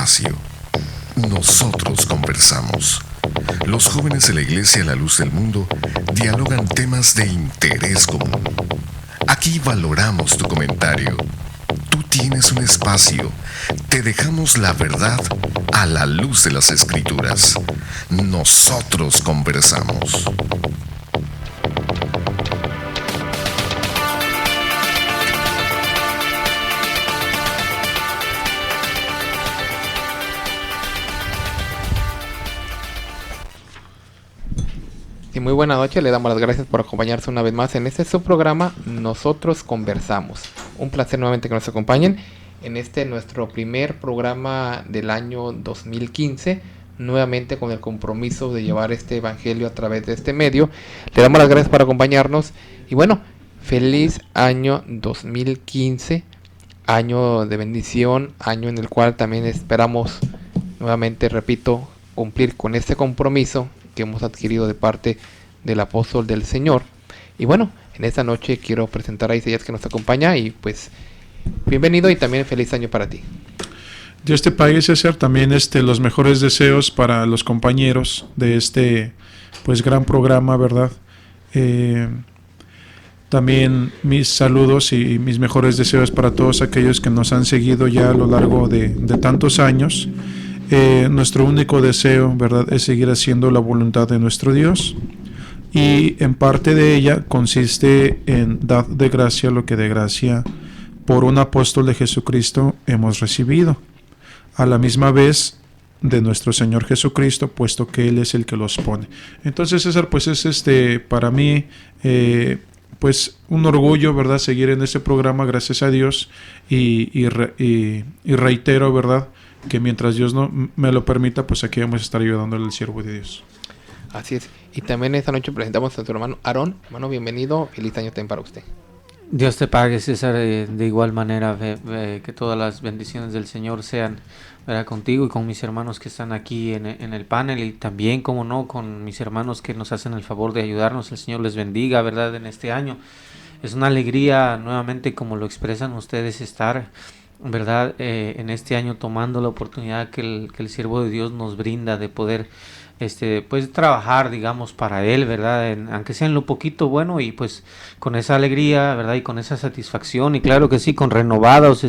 espacio. Nosotros conversamos. Los jóvenes de la Iglesia a la Luz del Mundo dialogan temas de interés común. Aquí valoramos tu comentario. Tú tienes un espacio. Te dejamos la verdad a la luz de las Escrituras. Nosotros conversamos. Y muy buena noche, le damos las gracias por acompañarnos una vez más en este subprograma Nosotros Conversamos. Un placer nuevamente que nos acompañen en este nuestro primer programa del año 2015, nuevamente con el compromiso de llevar este evangelio a través de este medio. Le damos las gracias por acompañarnos y bueno, feliz año 2015, año de bendición, año en el cual también esperamos nuevamente, repito, cumplir con este compromiso que hemos adquirido de parte del apóstol del Señor. Y bueno, en esta noche quiero presentar a Isaías que nos acompaña y pues bienvenido y también feliz año para ti. Dios te pague, César, también los mejores deseos para los compañeros de este pues gran programa, ¿verdad? También mis saludos y mis mejores deseos para todos aquellos que nos han seguido ya a lo largo de tantos años. Nuestro único deseo, ¿verdad?, es seguir haciendo la voluntad de nuestro Dios, y en parte de ella consiste en dar de gracia lo que de gracia por un apóstol de Jesucristo hemos recibido, a la misma vez de nuestro Señor Jesucristo, puesto que Él es el que los pone. Entonces, César, pues es para mí pues un orgullo, ¿verdad?, seguir en este programa, gracias a Dios, y reitero, ¿verdad?, que mientras Dios no me lo permita, pues aquí vamos a estar ayudándole al siervo de Dios. Así es. Y también esta noche presentamos a nuestro hermano Aarón. Hermano, bienvenido. Feliz año también para usted. Dios te pague, César. De igual manera, que todas las bendiciones del Señor sean, ¿verdad?, contigo y con mis hermanos que están aquí en el panel, y también, como no, con mis hermanos que nos hacen el favor de ayudarnos. El Señor les bendiga, ¿verdad?, en este año. Es una alegría, nuevamente, como lo expresan ustedes, estar, ¿verdad?, en este año tomando la oportunidad que el siervo de Dios nos brinda de poder pues trabajar, digamos, para Él, ¿verdad?, aunque sea en lo poquito, bueno, y pues con esa alegría, ¿verdad?, y con esa satisfacción, y claro que sí, con renovados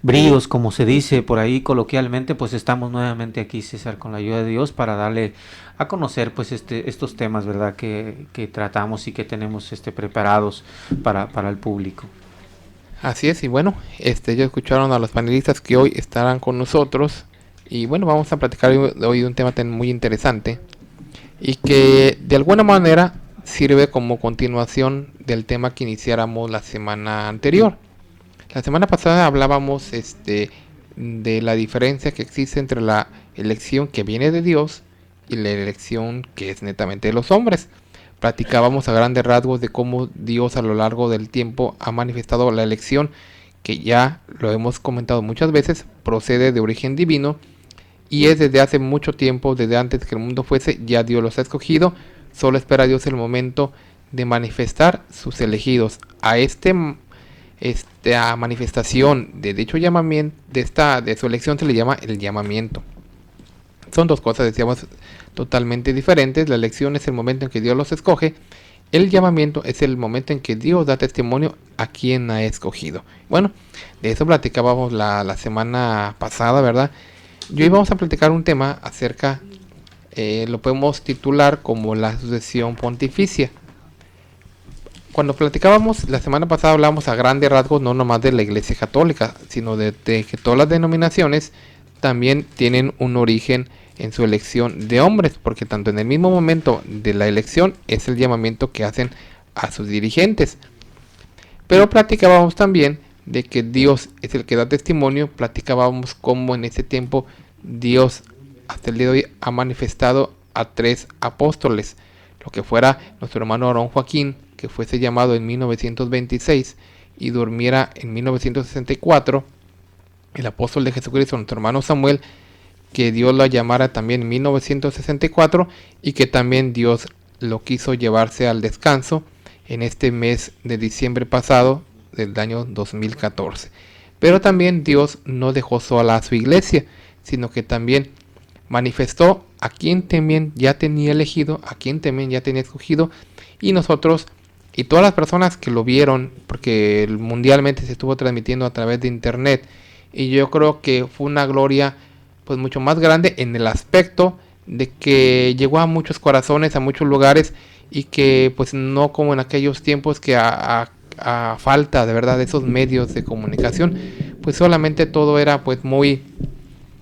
bríos, como se dice por ahí coloquialmente, pues estamos nuevamente aquí, César, con la ayuda de Dios, para darle a conocer pues estos temas, ¿verdad?, que tratamos y que tenemos preparados para el público. Así es, y bueno, ya escucharon a los panelistas que hoy estarán con nosotros. Y bueno, vamos a platicar hoy de un tema muy interesante y que de alguna manera sirve como continuación del tema que iniciáramos la semana anterior. La semana pasada hablábamos de la diferencia que existe entre la elección que viene de Dios y la elección que es netamente de los hombres. Platicábamos a grandes rasgos de cómo Dios a lo largo del tiempo ha manifestado la elección, que ya lo hemos comentado muchas veces, procede de origen divino y es desde hace mucho tiempo, desde antes que el mundo fuese, ya Dios los ha escogido. Solo espera Dios el momento de manifestar sus elegidos. A esta manifestación de dicho llamamiento, de su elección, se le llama el llamamiento. Son dos cosas, decíamos, totalmente diferentes. La elección es el momento en que Dios los escoge. El llamamiento es el momento en que Dios da testimonio a quien ha escogido. Bueno, de eso platicábamos la semana pasada, ¿verdad? Y hoy vamos a platicar un tema acerca, lo podemos titular como la sucesión pontificia. Cuando platicábamos la semana pasada hablábamos a grandes rasgos no nomás de la Iglesia Católica, sino de que todas las denominaciones también tienen un origen en su elección de hombres, porque tanto en el mismo momento de la elección es el llamamiento que hacen a sus dirigentes. Pero platicábamos también de que Dios es el que da testimonio. Platicábamos cómo en ese tiempo Dios hasta el día de hoy ha manifestado a 3 apóstoles, lo que fuera nuestro hermano Aarón Joaquín, que fuese llamado en 1926 y durmiera en 1964, el apóstol de Jesucristo, nuestro hermano Samuel, que Dios lo llamara también en 1964 y que también Dios lo quiso llevarse al descanso en este mes de diciembre pasado del año 2014. Pero también Dios no dejó sola a su iglesia, sino que también manifestó a quien también ya tenía elegido, a quien también ya tenía escogido, y nosotros y todas las personas que lo vieron, porque mundialmente se estuvo transmitiendo a través de internet, y yo creo que fue una gloria pues mucho más grande en el aspecto de que llegó a muchos corazones, a muchos lugares, y que pues no como en aquellos tiempos que a falta de verdad de esos medios de comunicación, pues solamente todo era pues muy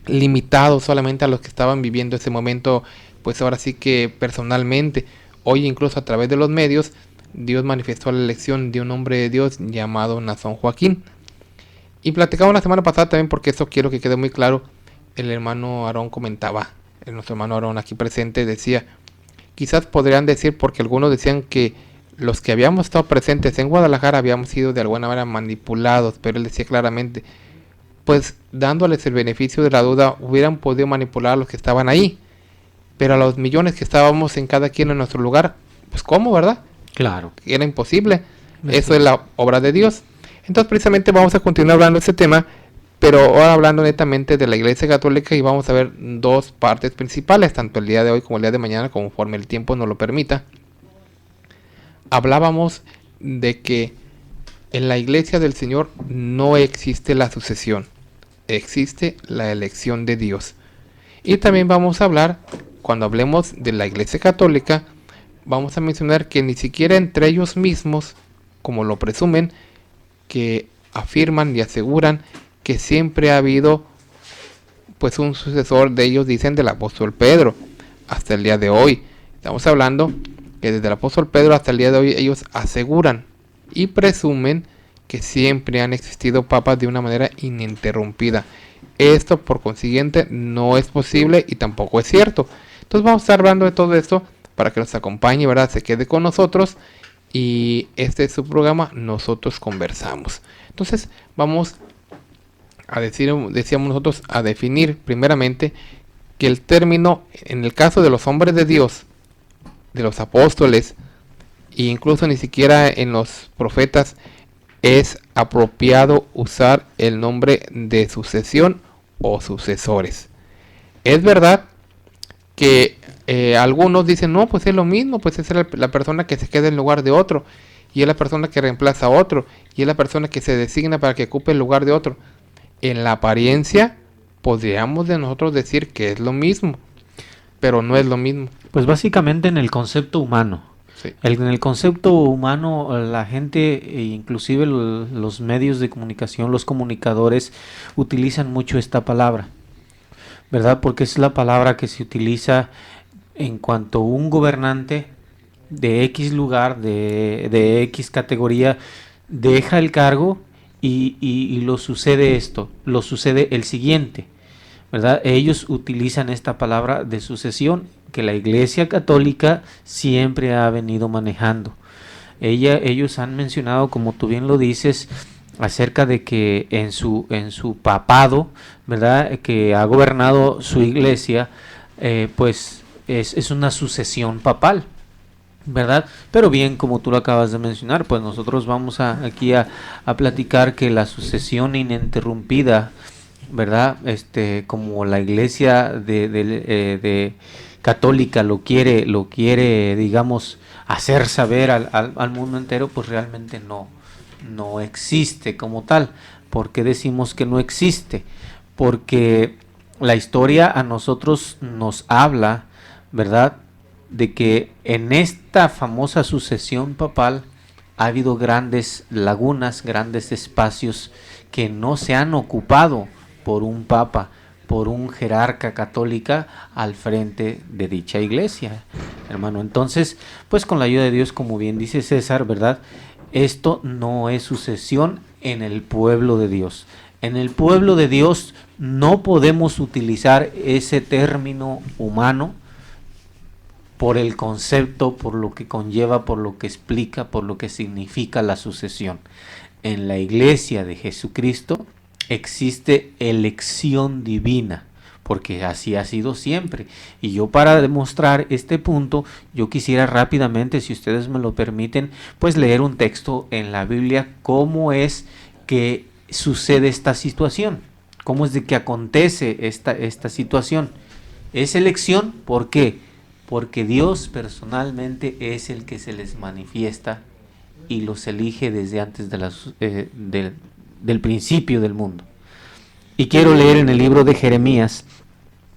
limitado solamente a los que estaban viviendo ese momento, pues ahora sí que personalmente. Hoy incluso a través de los medios Dios manifestó la elección de un hombre de Dios llamado Nazón Joaquín. Y platicamos la semana pasada también, porque eso quiero que quede muy claro. El hermano Aarón comentaba, nuestro hermano Aarón aquí presente decía, quizás podrían decir, porque algunos decían que los que habíamos estado presentes en Guadalajara habíamos sido de alguna manera manipulados, pero él decía claramente, pues dándoles el beneficio de la duda, hubieran podido manipular a los que estaban ahí, pero a los millones que estábamos en cada quien en nuestro lugar, pues ¿cómo, verdad? Claro. Era imposible. Eso es la obra de Dios. Entonces precisamente vamos a continuar hablando de este tema, pero ahora hablando netamente de la Iglesia Católica, y vamos a ver dos partes principales, tanto el día de hoy como el día de mañana, conforme el tiempo nos lo permita. Hablábamos de que en la Iglesia del Señor no existe la sucesión, existe la elección de Dios. Y también vamos a hablar, cuando hablemos de la Iglesia Católica, vamos a mencionar que ni siquiera entre ellos mismos, como lo presumen, que afirman y aseguran que siempre ha habido pues un sucesor de ellos, dicen del apóstol Pedro, hasta el día de hoy. Estamos hablando que desde el apóstol Pedro hasta el día de hoy ellos aseguran y presumen que siempre han existido papas de una manera ininterrumpida. Esto por consiguiente no es posible y tampoco es cierto. Entonces vamos a estar hablando de todo esto para que nos acompañe, ¿verdad? Se quede con nosotros, y este es su programa, Nosotros Conversamos. Entonces vamos a decir, decíamos nosotros, a definir primeramente que el término, en el caso de los hombres de Dios, de los apóstoles, e incluso ni siquiera en los profetas, es apropiado usar el nombre de sucesión o sucesores. Es verdad que algunos dicen, no, pues es lo mismo, pues es la persona que se queda en lugar de otro, y es la persona que reemplaza a otro, y es la persona que se designa para que ocupe el lugar de otro. En la apariencia podríamos de nosotros decir que es lo mismo, pero no es lo mismo. Pues básicamente en el concepto humano. Sí. En el concepto humano, la gente, inclusive los medios de comunicación, los comunicadores, utilizan mucho esta palabra, ¿verdad? Porque es la palabra que se utiliza en cuanto un gobernante de X lugar, de X categoría, deja el cargo y lo sucede esto, lo sucede el siguiente, ¿verdad? Ellos utilizan esta palabra de sucesión que la Iglesia Católica siempre ha venido manejando. Ellos han mencionado, como tú bien lo dices, acerca de que en su papado, ¿verdad?, que ha gobernado su iglesia, pues es una sucesión papal, ¿verdad? Pero bien, como tú lo acabas de mencionar, pues nosotros vamos aquí a platicar que la sucesión ininterrumpida, ¿verdad?, como la iglesia de católica lo quiere, digamos, hacer saber al mundo entero, pues realmente no existe como tal. ¿Por qué decimos que no existe? Porque la historia a nosotros nos habla, ¿verdad?, de que en esta famosa sucesión papal ha habido grandes lagunas, grandes espacios que no se han ocupado por un papa, por un jerarca católica al frente de dicha iglesia, hermano. Entonces, pues con la ayuda de Dios, como bien dice César, ¿verdad?, esto no es sucesión en el pueblo de Dios. En el pueblo de Dios no podemos utilizar ese término humano por el concepto, por lo que conlleva, por lo que explica, por lo que significa la sucesión. En la iglesia de Jesucristo existe elección divina, porque así ha sido siempre. Y yo, para demostrar este punto, yo quisiera rápidamente, si ustedes me lo permiten, pues leer un texto en la Biblia, cómo es que sucede esta situación. ¿Cómo es de que acontece esta situación? Es elección, ¿por qué? Porque Dios personalmente es el que se les manifiesta y los elige desde antes del principio del mundo. Y quiero leer en el libro de Jeremías,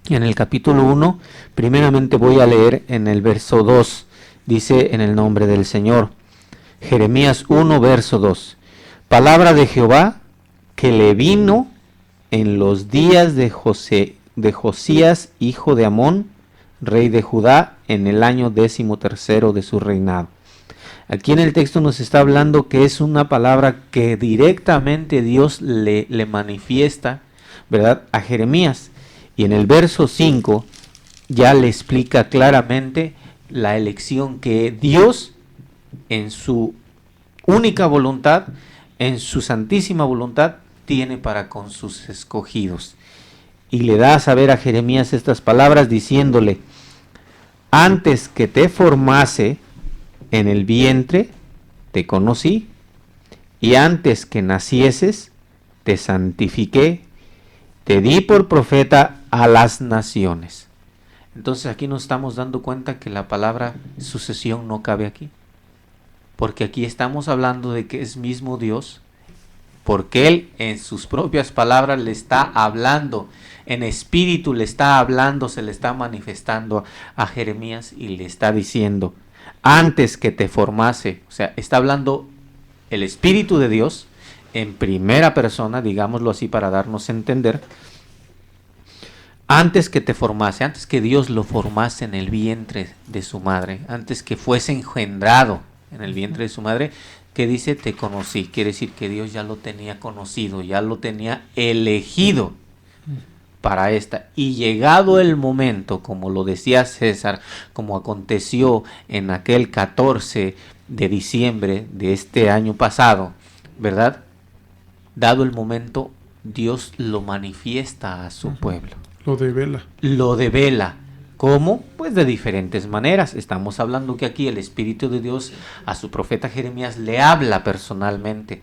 en el capítulo 1, primeramente voy a leer en el verso 2, dice en el nombre del Señor. Jeremías 1, verso 2. Palabra de Jehová que le vino en los días de Josías, hijo de Amón, rey de Judá, en el año 13º de su reinado. Aquí en el texto nos está hablando que es una palabra que directamente Dios le manifiesta, ¿verdad?, a Jeremías. Y en el verso 5 ya le explica claramente la elección que Dios, en su única voluntad, en su santísima voluntad, tiene para con sus escogidos. Y le da a saber a Jeremías estas palabras diciéndole: antes que te formase en el vientre, te conocí, y antes que nacieses, te santifiqué, te di por profeta a las naciones. Entonces aquí nos estamos dando cuenta que la palabra sucesión no cabe aquí, porque aquí estamos hablando de que es mismo Dios, porque Él en sus propias palabras le está hablando, en espíritu le está hablando, se le está manifestando a Jeremías y le está diciendo: antes que te formase, o sea, está hablando el Espíritu de Dios en primera persona, digámoslo así para darnos a entender, antes que te formase, antes que Dios lo formase en el vientre de su madre, antes que fuese engendrado en el vientre de su madre, que dice te conocí, quiere decir que Dios ya lo tenía conocido, ya lo tenía elegido para esta. Y llegado el momento, como lo decía César, como aconteció en aquel 14 de diciembre de este año pasado, ¿verdad? Dado el momento, Dios lo manifiesta a su pueblo. Lo devela. Lo devela. ¿Cómo? Pues de diferentes maneras. Estamos hablando que aquí el Espíritu de Dios a su profeta Jeremías le habla personalmente.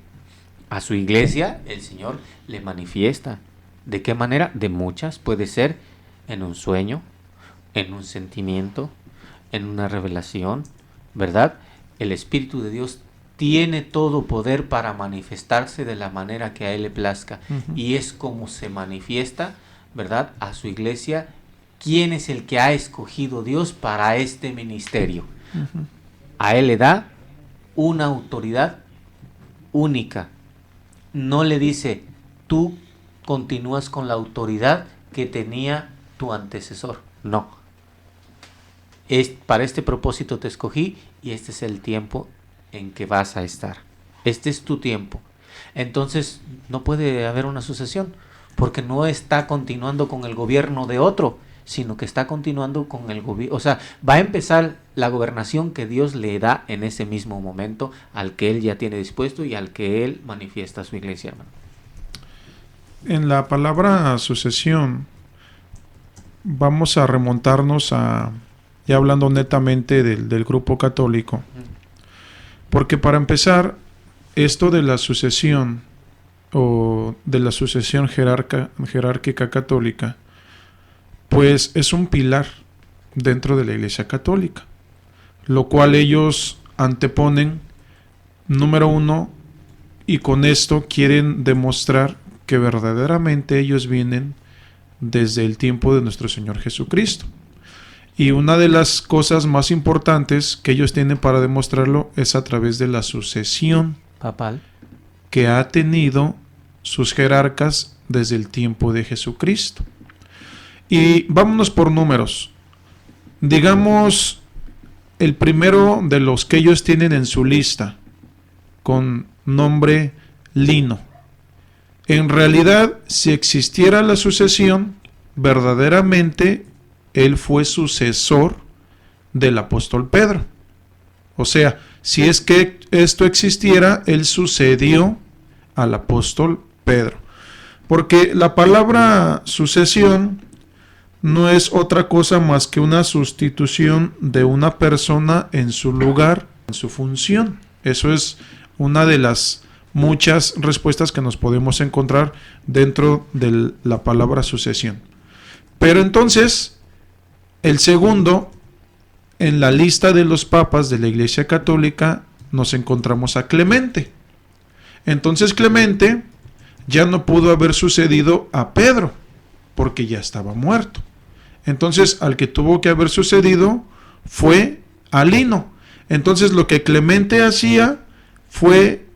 A su iglesia el Señor le manifiesta. ¿De qué manera? De muchas. Puede ser en un sueño, en un sentimiento, en una revelación, ¿verdad? El Espíritu de Dios tiene todo poder para manifestarse de la manera que a Él le plazca. Y es como se manifiesta, ¿verdad?, a su iglesia. ¿Quién es el que ha escogido Dios para este ministerio? A Él le da una autoridad única. No le dice, tú continúas con la autoridad que tenía tu antecesor. No. Para este propósito te escogí y este es el tiempo en que vas a estar. Este es tu tiempo. Entonces no puede haber una sucesión porque no está continuando con el gobierno de otro, sino que está continuando con el gobierno. O sea, va a empezar la gobernación que Dios le da en ese mismo momento al que Él ya tiene dispuesto y al que Él manifiesta a su iglesia, hermano. En la palabra sucesión vamos a remontarnos a, ya hablando netamente del grupo católico, porque para empezar, esto de la sucesión o de la sucesión jerárquica católica, pues es un pilar dentro de la Iglesia Católica, lo cual ellos anteponen, número uno, y con esto quieren demostrar que verdaderamente ellos vienen desde el tiempo de nuestro Señor Jesucristo. Y una de las cosas más importantes que ellos tienen para demostrarlo es a través de la sucesión papal que ha tenido sus jerarcas desde el tiempo de Jesucristo. Y vámonos por números. Digamos, el primero de los que ellos tienen en su lista, con nombre Lino. En realidad, si existiera la sucesión, verdaderamente él fue sucesor del apóstol Pedro. O sea, si es que esto existiera, él sucedió al apóstol Pedro. Porque la palabra sucesión no es otra cosa más que una sustitución de una persona en su lugar, en su función. Eso es una de las muchas respuestas que nos podemos encontrar dentro de la palabra sucesión. Pero entonces, el segundo, en la lista de los papas de la Iglesia Católica, nos encontramos a Clemente. Entonces Clemente ya no pudo haber sucedido a Pedro, porque ya estaba muerto. Entonces, al que tuvo que haber sucedido fue a Lino. Entonces, lo que Clemente hacía fue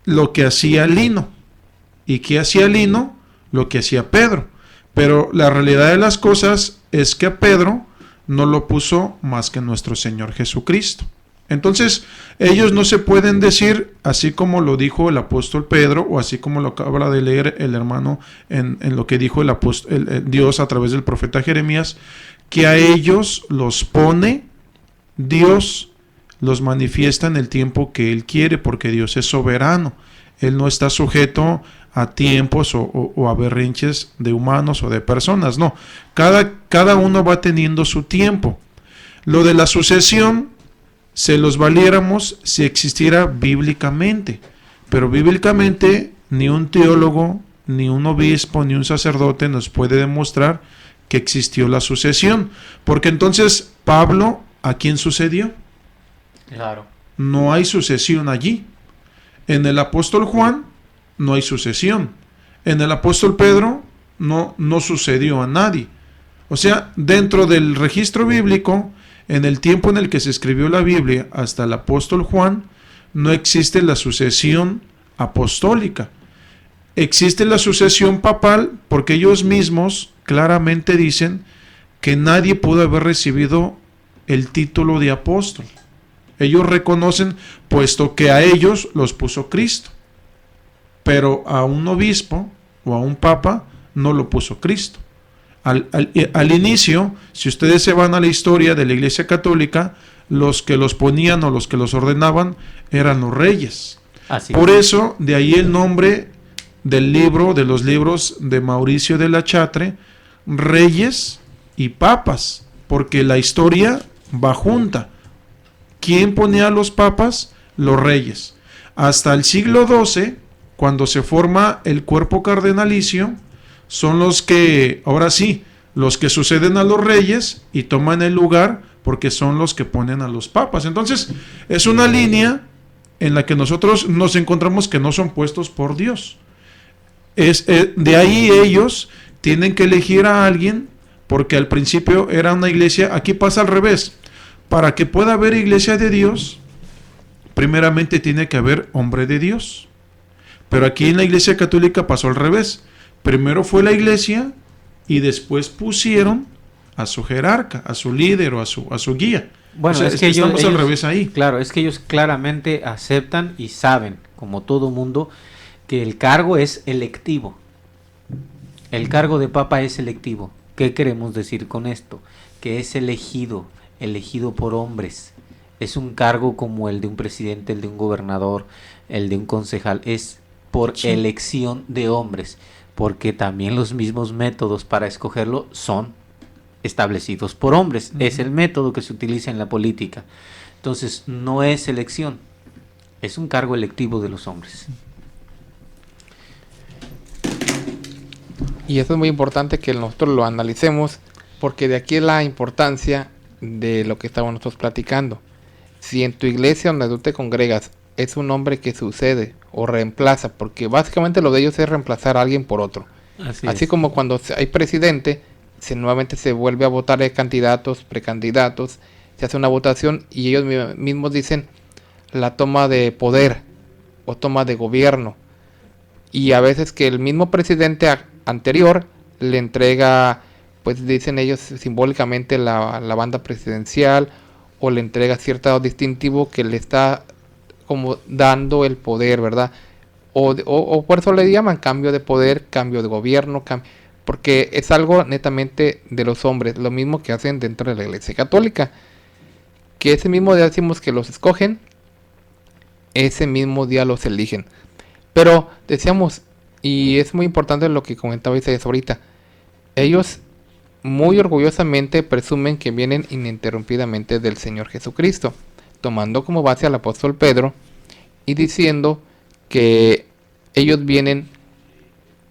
lo que hacía Lino. ¿Y qué hacía Lino? Lo que hacía Pedro. Pero la realidad de las cosas es que a Pedro no lo puso más que nuestro Señor Jesucristo. Entonces, ellos no se pueden decir, así como lo dijo el apóstol Pedro, o así como lo acaba de leer el hermano en lo que dijo el Dios a través del profeta Jeremías, que a ellos los pone Dios, los manifiesta en el tiempo que Él quiere, porque Dios es soberano. Él no está sujeto a tiempos o a berrinches de humanos o de personas, no. Cada uno va teniendo su tiempo. Lo de la sucesión se los valiéramos si existiera bíblicamente, pero bíblicamente ni un teólogo, ni un obispo, ni un sacerdote nos puede demostrar que existió la sucesión, porque entonces Pablo, ¿a quién sucedió? Claro. No hay sucesión allí. En el apóstol Juan no hay sucesión. En el apóstol Pedro no sucedió a nadie. O sea, dentro del registro bíblico, en el tiempo en el que se escribió la Biblia hasta el apóstol Juan, no existe la sucesión apostólica. Existe la sucesión papal porque ellos mismos claramente dicen que nadie pudo haber recibido el título de apóstol. Ellos reconocen, puesto que a ellos los puso Cristo, pero a un obispo o a un papa no lo puso Cristo. Al inicio, si ustedes se van a la historia de la Iglesia Católica, los que los ponían o los que los ordenaban eran los reyes. Así Por eso, de ahí el nombre del libro, de los libros de Mauricio de la Chatre, Reyes y Papas, porque la historia va junta. ¿Quién ponía a los papas? Los reyes. Hasta el siglo XII, cuando se forma el cuerpo cardenalicio, son los que, ahora sí, los que suceden a los reyes y toman el lugar porque son los que ponen a los papas. Entonces, es una línea en la que nosotros nos encontramos que no son puestos por Dios. De ahí ellos tienen que elegir a alguien, porque al principio era una iglesia, aquí pasa al revés. Para que pueda haber iglesia de Dios, primeramente tiene que haber hombre de Dios. Pero aquí en la Iglesia Católica pasó al revés. Primero fue la iglesia y después pusieron a su jerarca, a su líder o a su guía. Bueno, o sea, es que estamos al revés ahí. Claro, es que ellos claramente aceptan y saben, como todo mundo, que el cargo es electivo. El cargo de papa es electivo. ¿Qué queremos decir con esto? Que es elegido por hombres. Es un cargo como el de un presidente, el de un gobernador, el de un concejal. Es por elección de hombres, porque también los mismos métodos para escogerlo son establecidos por hombres. Es el método que se utiliza en la política. Entonces, no es elección, es un cargo electivo de los hombres. Y eso es muy importante que nosotros lo analicemos, porque de aquí es la importancia de lo que estamos nosotros platicando. Si en tu iglesia donde tú te congregas es un hombre que sucede o reemplaza, porque básicamente lo de ellos es reemplazar a alguien por otro. Así como cuando hay presidente, nuevamente se vuelve a votar de candidatos, precandidatos, se hace una votación y ellos mismos dicen la toma de poder o toma de gobierno. Y a veces que el mismo presidente anterior le entrega, pues dicen ellos simbólicamente la banda presidencial, o le entrega cierto distintivo que le está como dando el poder, ¿verdad? O por eso le llaman cambio de poder, cambio de gobierno, porque es algo netamente de los hombres, lo mismo que hacen dentro de la Iglesia Católica, que ese mismo día decimos que los escogen, ese mismo día los eligen. Pero decíamos, y es muy importante lo que comentaba Isaías ahorita, ellos muy orgullosamente presumen que vienen ininterrumpidamente del Señor Jesucristo, tomando como base al apóstol Pedro y diciendo que ellos vienen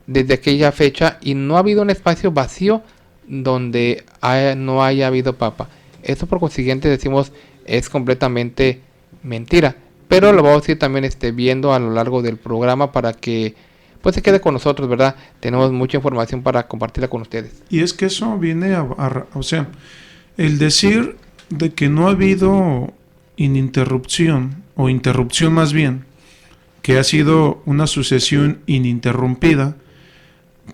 desde aquella fecha y no ha habido un espacio vacío donde no haya habido papa. Eso por consiguiente decimos es completamente mentira, pero lo vamos a ir también viendo a lo largo del programa para que pues se quede con nosotros, ¿verdad? Tenemos mucha información para compartirla con ustedes. Y es que eso viene o sea, el decir de que no ha habido ininterrupción, o interrupción más bien, que ha sido una sucesión ininterrumpida,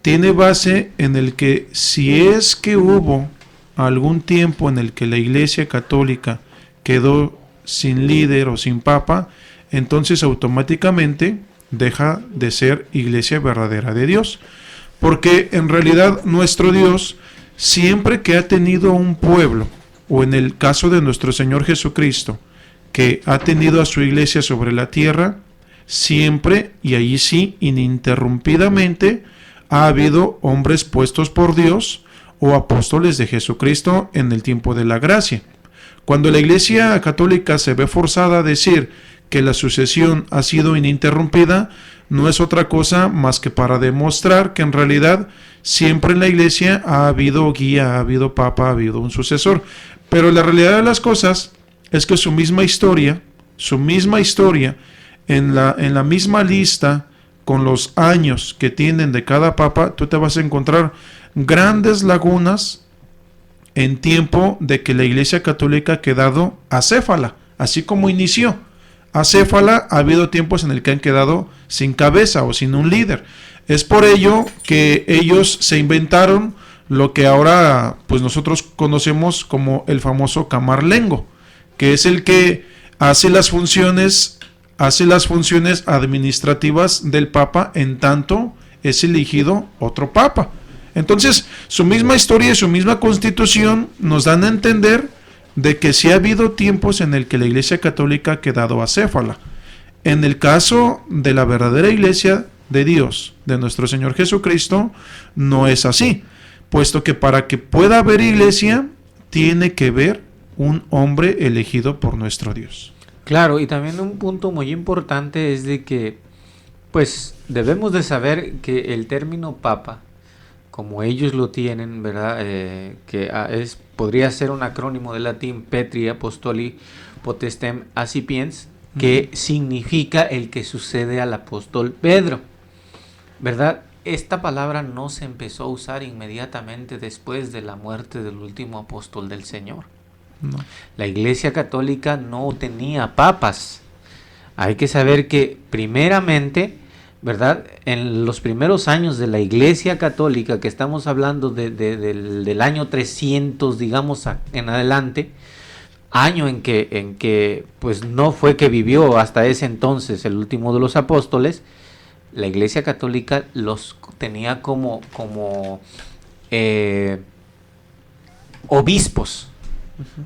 tiene base en el que si es que hubo algún tiempo en el que la Iglesia Católica quedó sin líder o sin papa, entonces automáticamente deja de ser Iglesia verdadera de Dios. Porque en realidad nuestro Dios, siempre que ha tenido un pueblo, o en el caso de nuestro Señor Jesucristo, que ha tenido a su Iglesia sobre la tierra, siempre, y allí sí, ininterrumpidamente, ha habido hombres puestos por Dios o apóstoles de Jesucristo en el tiempo de la gracia. Cuando la Iglesia Católica se ve forzada a decir que la sucesión ha sido ininterrumpida, no es otra cosa más que para demostrar que en realidad siempre en la Iglesia ha habido guía, ha habido papa, ha habido un sucesor. Pero la realidad de las cosas es que su misma historia, en la misma lista, con los años que tienen de cada papa, tú te vas a encontrar grandes lagunas en tiempo de que la Iglesia Católica ha quedado acéfala, así como inició. Acéfala, ha habido tiempos en el que han quedado sin cabeza o sin un líder. Es por ello que ellos se inventaron lo que ahora pues nosotros conocemos como el famoso camarlengo, que es el que hace las funciones administrativas del Papa en tanto es elegido otro Papa. Entonces, su misma historia y su misma constitución nos dan a entender de que sí ha habido tiempos en el que la Iglesia Católica ha quedado acéfala. En el caso de la verdadera Iglesia de Dios, de nuestro Señor Jesucristo, no es así, puesto que para que pueda haber Iglesia, tiene que haber un hombre elegido por nuestro Dios. Claro, y también un punto muy importante es de que, pues, debemos de saber que el término papa, como ellos lo tienen, ¿verdad? Podría ser un acrónimo del latín Petri Apostoli Potestem Accipiens, que significa el que sucede al apóstol Pedro, ¿verdad? Esta palabra no se empezó a usar inmediatamente después de la muerte del último apóstol del Señor. No. La Iglesia Católica no tenía papas. Hay que saber que primeramente, ¿verdad? En los primeros años de la Iglesia Católica, que estamos hablando del año 300, digamos, en adelante, año en que pues no fue que vivió hasta ese entonces el último de los apóstoles, la Iglesia Católica los tenía como obispos,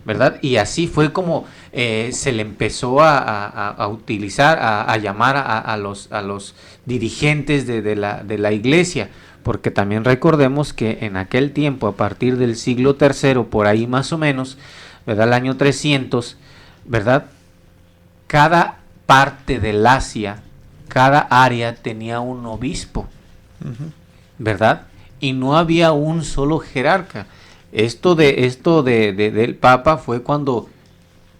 ¿verdad? Y así fue como se le empezó a utilizar, a llamar a los dirigentes de la Iglesia, porque también recordemos que en aquel tiempo, a partir del siglo III, por ahí más o menos, ¿verdad? El año 300, ¿verdad? Cada parte del Asia, cada área tenía un obispo, ¿verdad? Y no había un solo jerarca. Esto del Papa fue cuando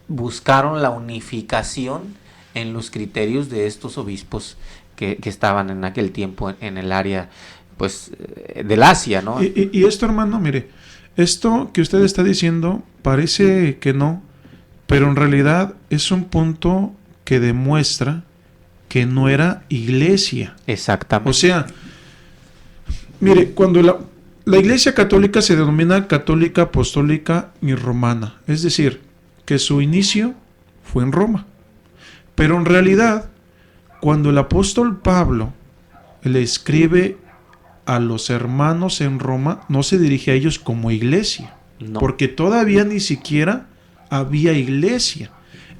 buscaron la unificación en los criterios de estos obispos que estaban en aquel tiempo en el área, pues, del Asia, ¿no? Y esto, hermano, mire, esto que usted está diciendo parece que no, pero en realidad es un punto que demuestra que no era iglesia. Exactamente. O sea, mire, cuando la Iglesia Católica se denomina católica, apostólica y romana, es decir, que su inicio fue en Roma. Pero en realidad, cuando el apóstol Pablo le escribe a los hermanos en Roma, no se dirige a ellos como iglesia, no, porque todavía ni siquiera había iglesia.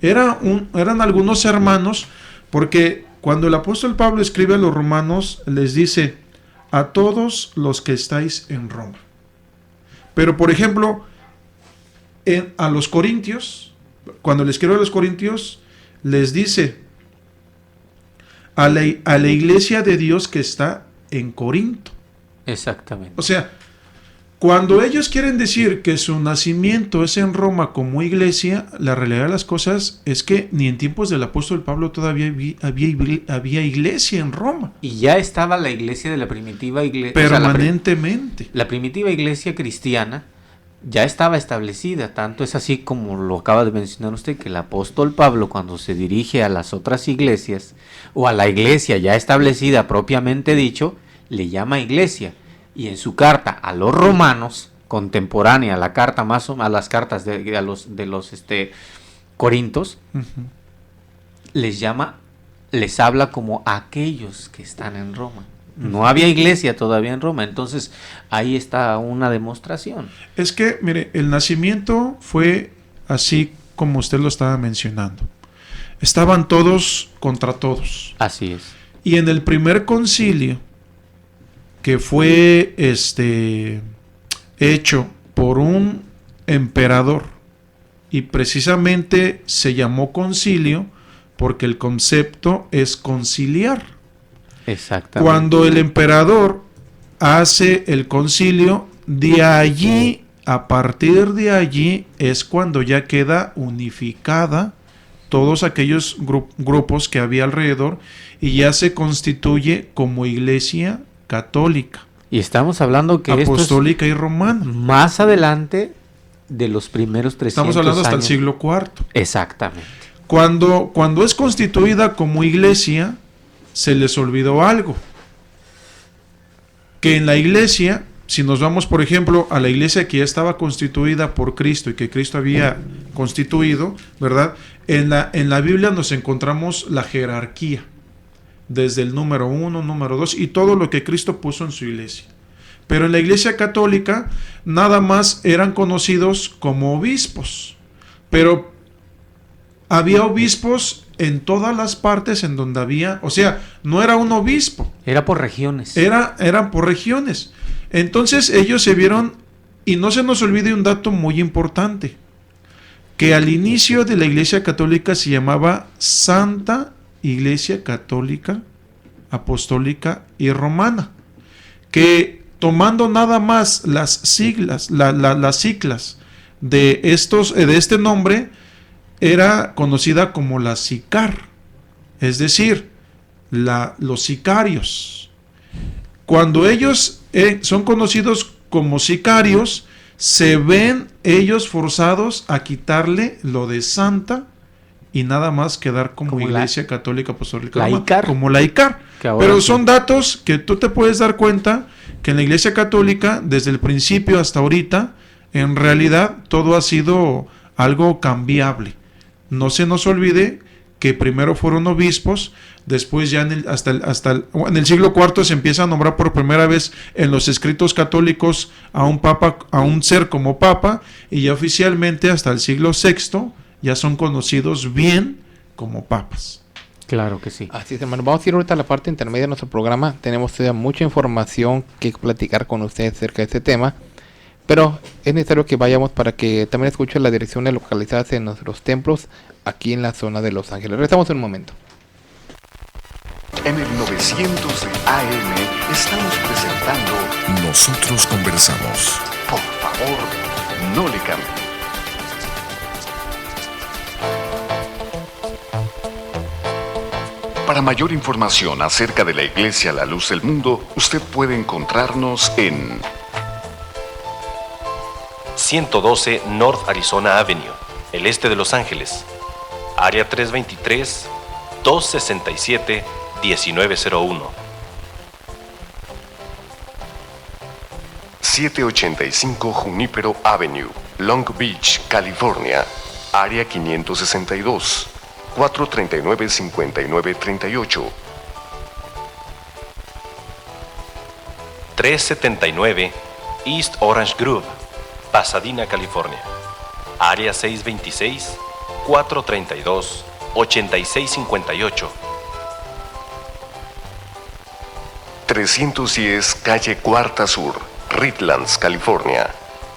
Eran algunos hermanos, porque cuando el apóstol Pablo escribe a los romanos, les dice: a todos los que estáis en Roma. Pero, por ejemplo, a los corintios, cuando les escribe a los corintios, les dice: a la iglesia de Dios que está en Corinto. Exactamente. O sea, cuando ellos quieren decir que su nacimiento es en Roma como iglesia, la realidad de las cosas es que ni en tiempos del apóstol Pablo todavía había iglesia en Roma. Y ya estaba la iglesia de la primitiva iglesia. Permanentemente. La primitiva iglesia cristiana ya estaba establecida. Tanto es así como lo acaba de mencionar usted, que el apóstol Pablo, cuando se dirige a las otras iglesias, o a la iglesia ya establecida propiamente dicho, le llama iglesia. Y en su carta a los romanos, contemporánea a la carta más o a las cartas de los Corintos, les habla como aquellos que están en Roma. No había iglesia todavía en Roma, entonces ahí está una demostración. Es que, mire, el nacimiento fue así como usted lo estaba mencionando. Estaban todos contra todos. Así es. Y en el primer concilio, que fue hecho por un emperador, y precisamente se llamó concilio porque el concepto es conciliar. Exactamente. Cuando el emperador hace el concilio, de allí, a partir de allí, es cuando ya queda unificada todos aquellos grupos que había alrededor y ya se constituye como iglesia católica. Y estamos hablando que apostólica y romana. Más adelante de los primeros 300 Estamos hablando hasta años. el siglo IV. Exactamente. Cuando es constituida como iglesia, se les olvidó algo. Que en la iglesia, si nos vamos por ejemplo a la iglesia que ya estaba constituida por Cristo y que Cristo había constituido, ¿verdad? En la Biblia nos encontramos la jerarquía. Desde el número 1, número 2 y todo lo que Cristo puso en su iglesia. Pero en la iglesia católica nada más eran conocidos como obispos. Pero había obispos en todas las partes en donde había, o sea, no era un obispo. Era por regiones. Eran por regiones. Entonces ellos se vieron, y no se nos olvide un dato muy importante, que al inicio de la iglesia católica se llamaba Santa Iglesia Católica, Apostólica y Romana, que tomando nada más las siglas, las ciclas de este nombre, era conocida como la SICAR, es decir, los sicarios. Cuando ellos son conocidos como sicarios, se ven ellos forzados a quitarle lo de santa y nada más quedar como iglesia católica apostólica laicar. Como laicar. Pero son datos que tú te puedes dar cuenta que en la iglesia católica, desde el principio hasta ahorita, en realidad todo ha sido algo cambiable. No se nos olvide que primero fueron obispos, después ya en el siglo IV se empieza a nombrar por primera vez en los escritos católicos a un papa, a un ser como papa, y ya oficialmente hasta el siglo VI ya son conocidos bien como papas. Claro que sí. Así es, hermano. Vamos a ir ahorita a la parte intermedia de nuestro programa. Tenemos todavía mucha información que platicar con ustedes acerca de este tema, pero es necesario que vayamos para que también escuchen las direcciones localizadas en nuestros templos aquí en la zona de Los Ángeles. Regresamos en un momento. En el 900 de AM estamos presentando Nosotros Conversamos. Por favor, no le cambie. Para mayor información acerca de la Iglesia La Luz del Mundo, usted puede encontrarnos en 112 North Arizona Avenue, el este de Los Ángeles, área 323-267-1901. 785 Junipero Avenue, Long Beach, California, área 562. 439-5938. 379 East Orange Grove, Pasadena, California. Área 626-432-8658. 310 Calle Cuarta Sur, Redlands, California.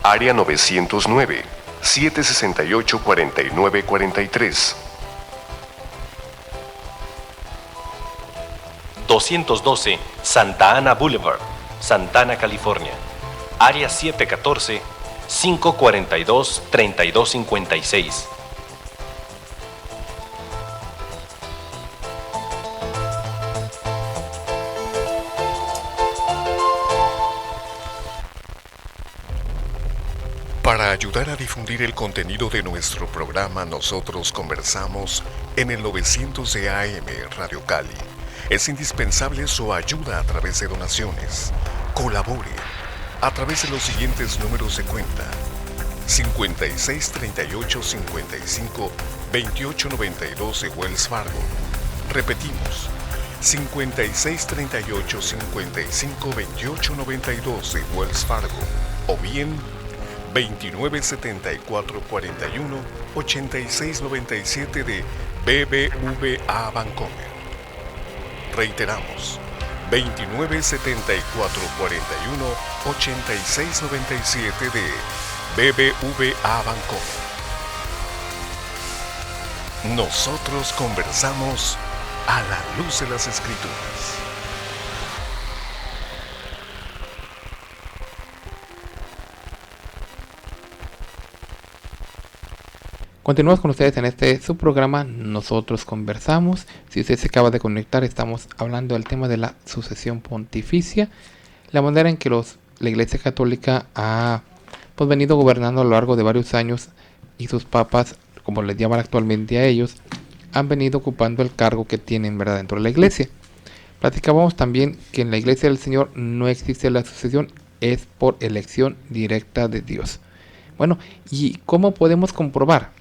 Área 909-768-4943. 212 Santa Ana Boulevard, Santana, California. Área 714-542-3256. Para ayudar a difundir el contenido de nuestro programa, nosotros conversamos en el 900 de AM Radio Cali. Es indispensable su ayuda a través de donaciones. Colabore a través de los siguientes números de cuenta: 56 38 55 28 92 de Wells Fargo. Repetimos, 56 38 55 28 92 de Wells Fargo, o bien 297441 8697 de BBVA Bancomer. Reiteramos, 297441 8697 de BBVA Bancomer. Nosotros conversamos a la luz de las Escrituras. Continuamos con ustedes en este subprograma Nosotros Conversamos. Si usted se acaba de conectar, estamos hablando del tema de la sucesión pontificia, la manera en que la Iglesia Católica ha venido gobernando a lo largo de varios años, y sus papas, como les llaman actualmente a ellos, han venido ocupando el cargo que tienen, ¿verdad?, dentro de la Iglesia. Platicábamos también que en la Iglesia del Señor no existe la sucesión, es por elección directa de Dios. Bueno, ¿y cómo podemos comprobar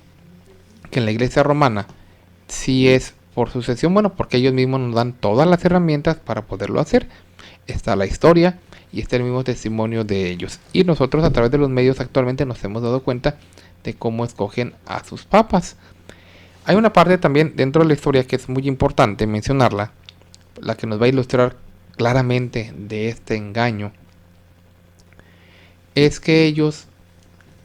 que en la Iglesia romana sí es por sucesión? Bueno, porque ellos mismos nos dan todas las herramientas para poderlo hacer. Está la historia y está el mismo testimonio de ellos. Y nosotros, a través de los medios, actualmente nos hemos dado cuenta de cómo escogen a sus papas. Hay una parte también dentro de la historia que es muy importante mencionarla, la que nos va a ilustrar claramente de este engaño. Es que ellos,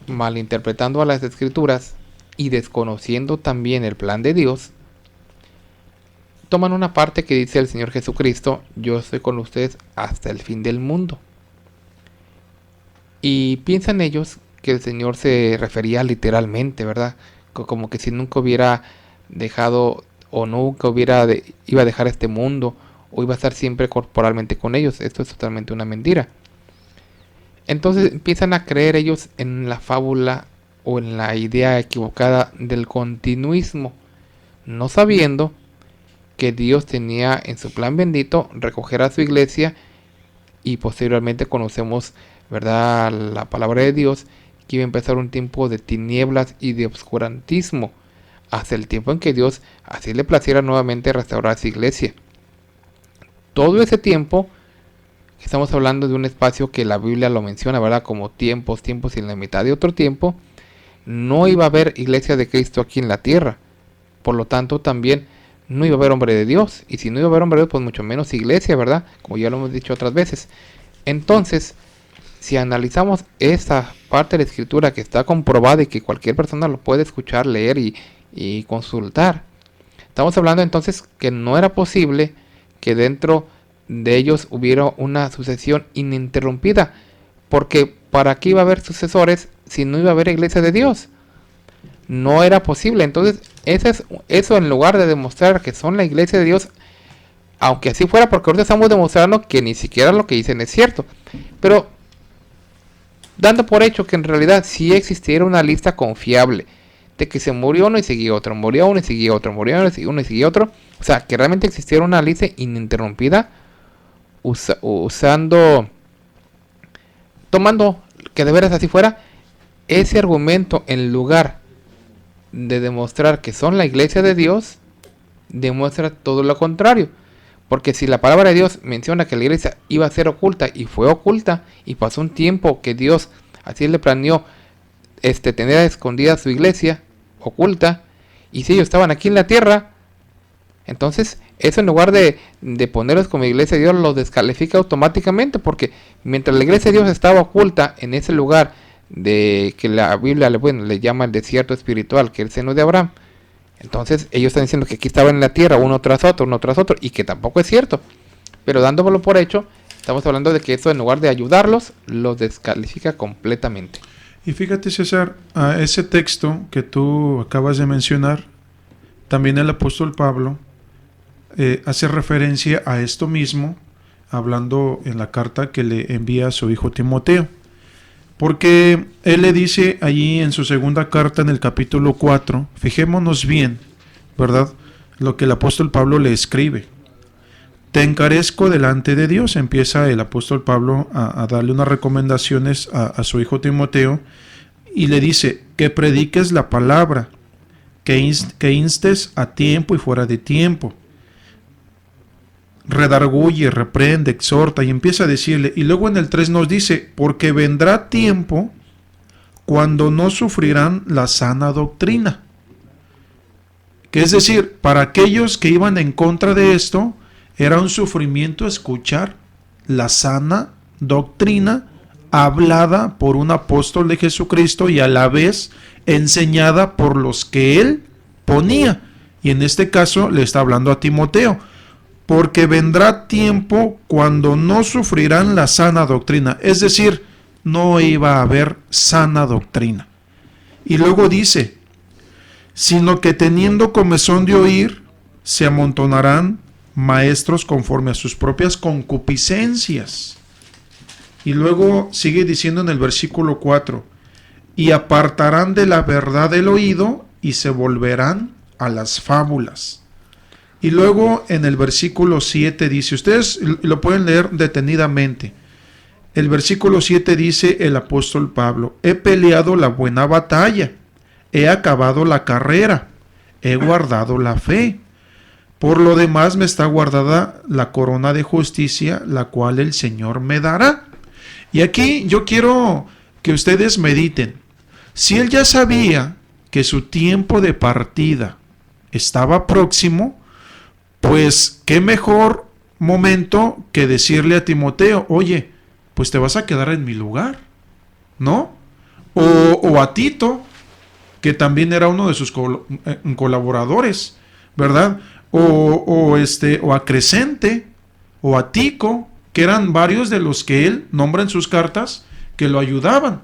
malinterpretando a las Escrituras y desconociendo también el plan de Dios, toman una parte que dice el Señor Jesucristo: yo estoy con ustedes hasta el fin del mundo. Y piensan ellos que el Señor se refería literalmente, ¿verdad? Como que si nunca hubiera dejado, o nunca iba a dejar este mundo, o iba a estar siempre corporalmente con ellos. Esto es totalmente una mentira. Entonces empiezan a creer ellos en la fábula o en la idea equivocada del continuismo, no sabiendo que Dios tenía en su plan bendito recoger a su iglesia, y posteriormente conocemos, ¿verdad?, la palabra de Dios, que iba a empezar un tiempo de tinieblas y de obscurantismo, hasta el tiempo en que Dios así le placiera nuevamente restaurar su iglesia. Todo ese tiempo, estamos hablando de un espacio que la Biblia lo menciona, ¿verdad?, como tiempos y en la mitad de otro tiempo, no iba a haber iglesia de Cristo aquí en la tierra. Por lo tanto, también no iba a haber hombre de Dios. Y si no iba a haber hombre de Dios, pues mucho menos iglesia, ¿verdad? Como ya lo hemos dicho otras veces. Entonces, si analizamos esta parte de la Escritura, que está comprobada y que cualquier persona lo puede escuchar, leer y consultar, estamos hablando entonces que no era posible que dentro de ellos hubiera una sucesión ininterrumpida, porque ¿para qué iba a haber sucesores si no iba a haber iglesia de Dios? No era posible. Entonces eso, en lugar de demostrar que son la iglesia de Dios, aunque así fuera, porque ahorita estamos demostrando que ni siquiera lo que dicen es cierto, pero dando por hecho que en realidad sí existiera una lista confiable de que se murió uno y seguía otro, murió uno y seguía otro, murió uno y seguía otro, o sea, que realmente existiera una lista ininterrumpida, tomando que de veras así fuera, ese argumento, en lugar de demostrar que son la iglesia de Dios, demuestra todo lo contrario. Porque si la palabra de Dios menciona que la iglesia iba a ser oculta, y fue oculta, y pasó un tiempo que Dios así le planeó tener escondida su iglesia oculta, y si ellos estaban aquí en la tierra, entonces eso, en lugar de ponerlos como iglesia de Dios, los descalifica automáticamente, porque mientras la iglesia de Dios estaba oculta en ese lugar de que la Biblia le llama el desierto espiritual, que es el seno de Abraham, entonces ellos están diciendo que aquí estaban en la tierra uno tras otro, y que tampoco es cierto. pero dándolo por hecho, estamos hablando de que eso en lugar de ayudarlos, los descalifica completamente. Y fíjate, César, a ese texto que tú acabas de mencionar, también el apóstol Pablo hace referencia a esto mismo, hablando en la carta que le envía a su hijo Timoteo. Porque él le dice allí en su segunda carta, en el capítulo 4, fijémonos bien, ¿verdad?, lo que el apóstol Pablo le escribe. Te encarezco delante de Dios, empieza el apóstol Pablo a darle unas recomendaciones a su hijo Timoteo, y le dice que prediques la palabra, que instes a tiempo y fuera de tiempo, redarguye, reprende, exhorta, y empieza a decirle, y luego en el 3 nos dice, porque vendrá tiempo cuando no sufrirán la sana doctrina. Que es decir, para aquellos que iban en contra de esto, era un sufrimiento escuchar la sana doctrina hablada por un apóstol de Jesucristo y a la vez enseñada por los que él ponía. Y en este caso le está hablando a Timoteo. Porque vendrá tiempo cuando no sufrirán la sana doctrina. Es decir, no iba a haber sana doctrina. Y luego dice, sino que teniendo comezón de oír, se amontonarán maestros conforme a sus propias concupiscencias. Y luego sigue diciendo en el versículo 4, y apartarán de la verdad el oído y se volverán a las fábulas. Y luego en el versículo 7 dice, ustedes lo pueden leer detenidamente. El versículo 7 dice el apóstol Pablo, he peleado la buena batalla, he acabado la carrera, he guardado la fe. Por lo demás me está guardada la corona de justicia, la cual el Señor me dará. Y aquí yo quiero que ustedes mediten. Si él ya sabía que su tiempo de partida estaba próximo, pues qué mejor momento que decirle a Timoteo, oye, pues te vas a quedar en mi lugar, ¿no? O a Tito, que también era uno de sus colaboradores, ¿verdad? O a Crescente, o a Tico, que eran varios de los que él nombra en sus cartas que lo ayudaban.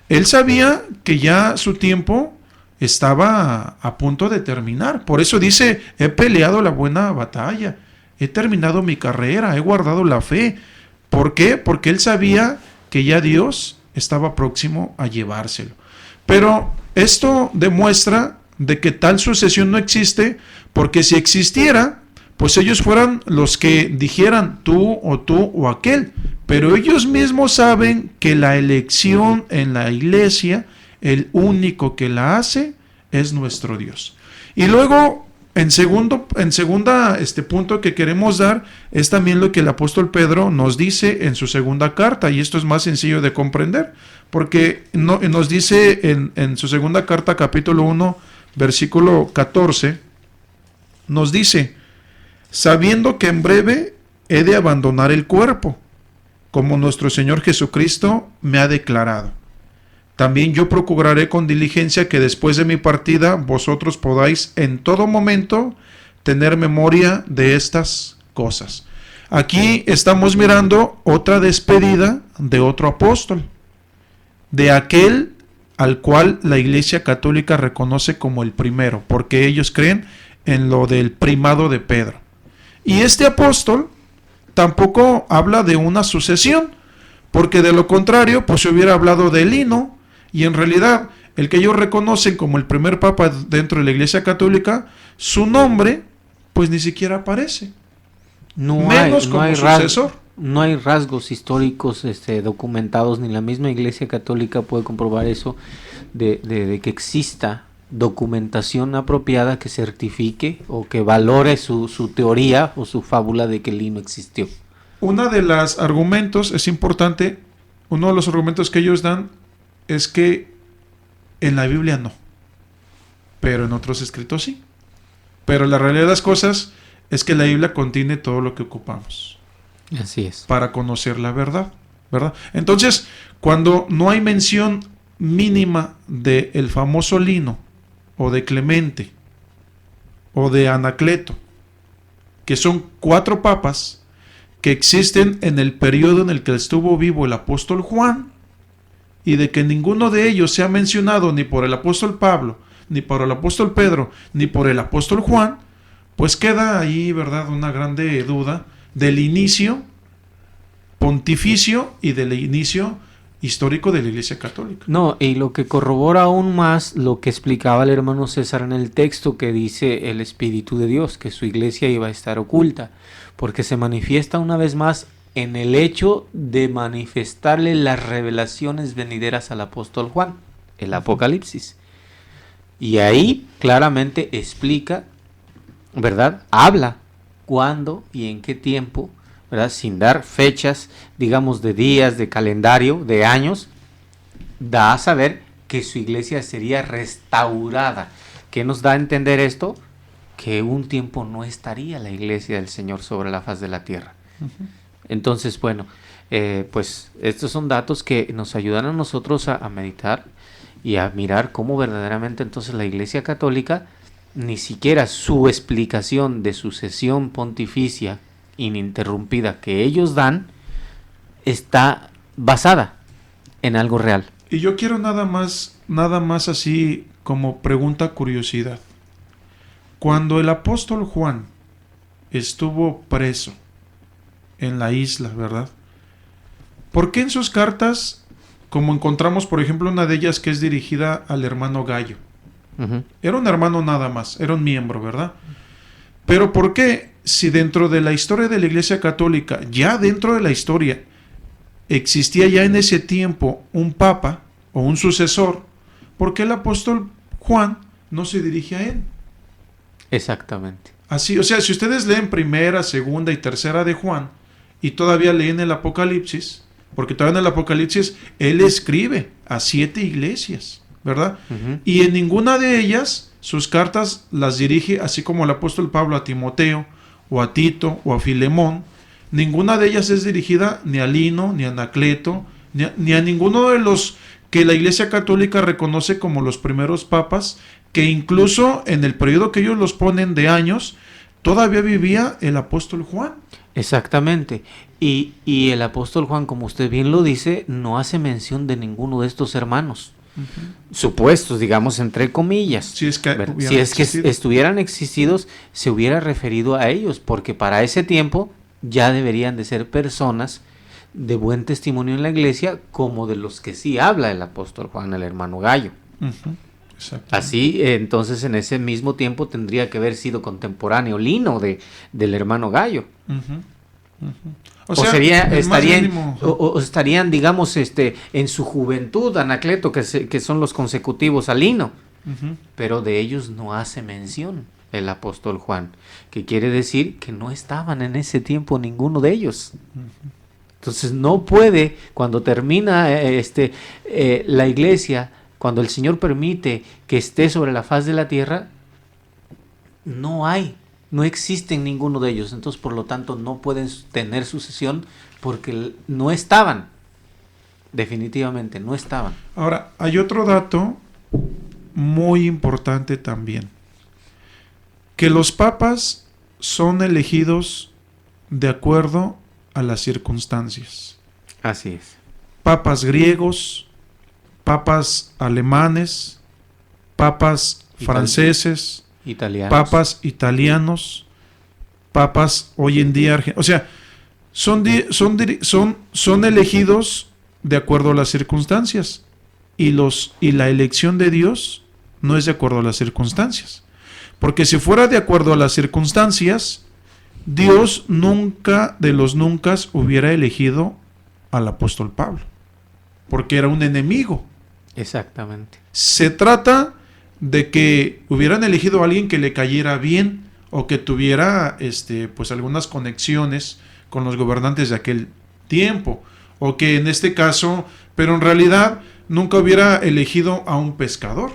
Él sabía que ya su tiempo estaba a punto de terminar. Por eso dice, he peleado la buena batalla, he terminado mi carrera, he guardado la fe. ¿Por qué? Porque él sabía que ya Dios estaba próximo a llevárselo. Pero esto demuestra de que tal sucesión no existe, porque si existiera, pues ellos fueran los que dijeran tú o aquel. Pero ellos mismos saben que la elección en la iglesia, el único que la hace es nuestro Dios. Y luego, en segunda punto que queremos dar, es también lo que el apóstol Pedro nos dice en su segunda carta, y esto es más sencillo de comprender, porque nos dice en su segunda carta, capítulo 1, versículo 14, nos dice, sabiendo que en breve he de abandonar el cuerpo, como nuestro Señor Jesucristo me ha declarado. También yo procuraré con diligencia que después de mi partida vosotros podáis en todo momento tener memoria de estas cosas. Aquí estamos mirando otra despedida de otro apóstol, de aquel al cual la Iglesia Católica reconoce como el primero, porque ellos creen en lo del primado de Pedro. Y este apóstol tampoco habla de una sucesión, porque de lo contrario, pues se hubiera hablado de Lino, y en realidad el que ellos reconocen como el primer papa dentro de la Iglesia Católica, su nombre pues ni siquiera aparece, menos como sucesor. No hay rasgos históricos documentados, ni la misma Iglesia Católica puede comprobar eso, de que exista documentación apropiada que certifique o que valore su teoría o su fábula de que Lino existió. Uno de los argumentos es importante, uno de los argumentos que ellos dan es que en la Biblia no, pero en otros escritos sí. Pero la realidad de las cosas es que la Biblia contiene todo lo que ocupamos. Así es. Para conocer la verdad, ¿verdad? Entonces, cuando no hay mención mínima de el famoso Lino, o de Clemente, o de Anacleto, que son 4 papas que existen en el periodo en el que estuvo vivo el apóstol Juan, y de que ninguno de ellos se ha mencionado ni por el apóstol Pablo, ni por el apóstol Pedro, ni por el apóstol Juan, pues queda ahí, ¿verdad?, una grande duda del inicio pontificio y del inicio histórico de la Iglesia Católica. No, y lo que corrobora aún más lo que explicaba el hermano César en el texto que dice el Espíritu de Dios, que su iglesia iba a estar oculta, porque se manifiesta una vez más en el hecho de manifestarle las revelaciones venideras al apóstol Juan, el Apocalipsis. Y ahí claramente explica, ¿verdad? Habla cuándo y en qué tiempo, ¿verdad? Sin dar fechas, digamos, de días, de calendario, de años, da a saber que su iglesia sería restaurada. ¿Qué nos da a entender esto? Que un tiempo no estaría la iglesia del Señor sobre la faz de la tierra. Uh-huh. Entonces, bueno, pues estos son datos que nos ayudan a nosotros a meditar y a mirar cómo verdaderamente entonces la Iglesia Católica, ni siquiera su explicación de sucesión pontificia ininterrumpida que ellos dan, está basada en algo real. Y yo quiero nada más así como pregunta curiosidad. Cuando el apóstol Juan estuvo preso en la isla, ¿verdad? ¿Por qué en sus cartas, como encontramos por ejemplo una de ellas que es dirigida al hermano Gallo? Uh-huh. Era un hermano nada más, era un miembro, ¿verdad? Pero ¿por qué, si dentro de la historia de la Iglesia Católica, ya dentro de la historia, existía ya en ese tiempo un papa o un sucesor, por qué el apóstol Juan no se dirige a él? Exactamente. Así, o sea, si ustedes leen primera, segunda y tercera de Juan, y todavía leen el Apocalipsis, porque todavía en el Apocalipsis él escribe a 7 iglesias, ¿verdad? Uh-huh. Y en ninguna de ellas sus cartas las dirige, así como el apóstol Pablo a Timoteo, o a Tito, o a Filemón. Ninguna de ellas es dirigida ni a Lino, ni a Anacleto, ni a ninguno de los que la Iglesia Católica reconoce como los primeros papas, que incluso en el periodo que ellos los ponen de años, todavía vivía el apóstol Juan. Exactamente. Y el apóstol Juan, como usted bien lo dice, no hace mención de ninguno de estos hermanos. Uh-huh. Supuestos, digamos, entre comillas. Si es que estuvieran existidos, se hubiera referido a ellos, porque para ese tiempo ya deberían de ser personas de buen testimonio en la iglesia, como de los que sí habla el apóstol Juan, el hermano Gallo. Uh-huh. Así, entonces, en ese mismo tiempo tendría que haber sido contemporáneo Lino del hermano Gallo. Uh-huh. Uh-huh. O estarían, digamos, en su juventud, Anacleto, que son los consecutivos a Lino. Uh-huh. Pero de ellos no hace mención el apóstol Juan, que quiere decir que no estaban en ese tiempo ninguno de ellos. Uh-huh. Entonces no puede, cuando termina la iglesia, cuando el Señor permite que esté sobre la faz de la tierra, no existen ninguno de ellos. Entonces, por lo tanto, no pueden tener sucesión porque no estaban. Definitivamente, no estaban. Ahora, hay otro dato muy importante también. Que los papas son elegidos de acuerdo a las circunstancias. Así es. Papas griegos, papas alemanes, papas franceses, italianos. Papas italianos, papas hoy en día argentinos. O sea, son elegidos de acuerdo a las circunstancias, y la elección de Dios no es de acuerdo a las circunstancias, porque si fuera de acuerdo a las circunstancias, Dios nunca de los nunca hubiera elegido al apóstol Pablo, porque era un enemigo. Exactamente. Se trata de que hubieran elegido a alguien que le cayera bien, o que tuviera pues algunas conexiones con los gobernantes de aquel tiempo, o que en este caso, pero en realidad nunca hubiera elegido a un pescador.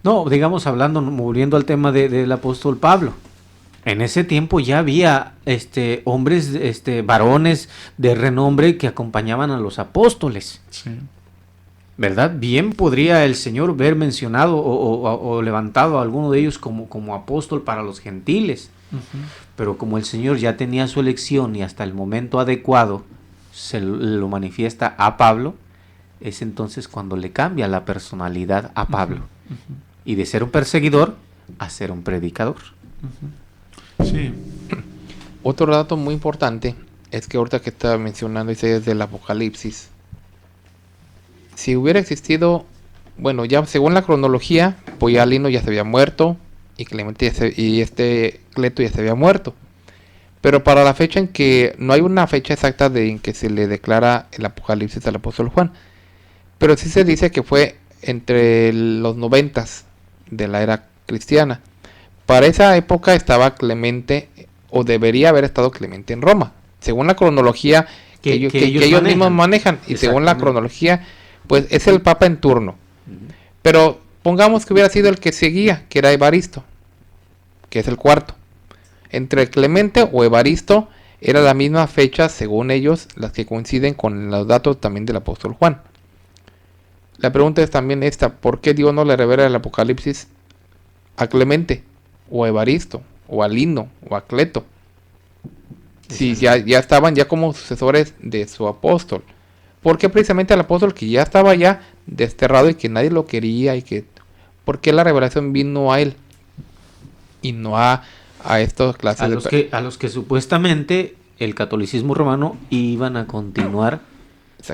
No, digamos, volviendo al tema del apóstol Pablo. En ese tiempo ya había hombres, varones de renombre que acompañaban a los apóstoles. Sí. ¿Verdad? Bien podría el Señor haber mencionado o levantado a alguno de ellos como apóstol para los gentiles. Pero como el Señor ya tenía su elección y hasta el momento adecuado se lo manifiesta a Pablo, es entonces cuando le cambia la personalidad a Pablo. Y de ser un perseguidor a ser un predicador. Sí. Otro dato muy importante es que ahorita que estaba mencionando Isaías del Apocalipsis, si hubiera existido, bueno, ya según la cronología, pues ya Lino ya se había muerto y Clemente Cleto ya se había muerto. Pero para la fecha en que no hay una fecha exacta en que se le declara el Apocalipsis al apóstol Juan, pero sí se dice que fue entre los 90s de la era cristiana. Para esa época estaba Clemente, o debería haber estado Clemente en Roma, según la cronología que ellos mismos manejan, y según la cronología, pues es el Papa en turno. Pero pongamos que hubiera sido el que seguía, que era Evaristo, que es el cuarto. Entre Clemente o Evaristo era la misma fecha, según ellos, las que coinciden con los datos también del apóstol Juan. La pregunta es también esta: ¿por qué Dios no le revela el Apocalipsis a Clemente, o a Evaristo, o a Lino, o a Cleto? Si ya estaban ya como sucesores de su apóstol. ¿Por qué precisamente al apóstol que ya estaba ya desterrado y que nadie lo quería? ¿Por qué la revelación vino a él y no a estas clases a los que supuestamente el catolicismo romano iban a continuar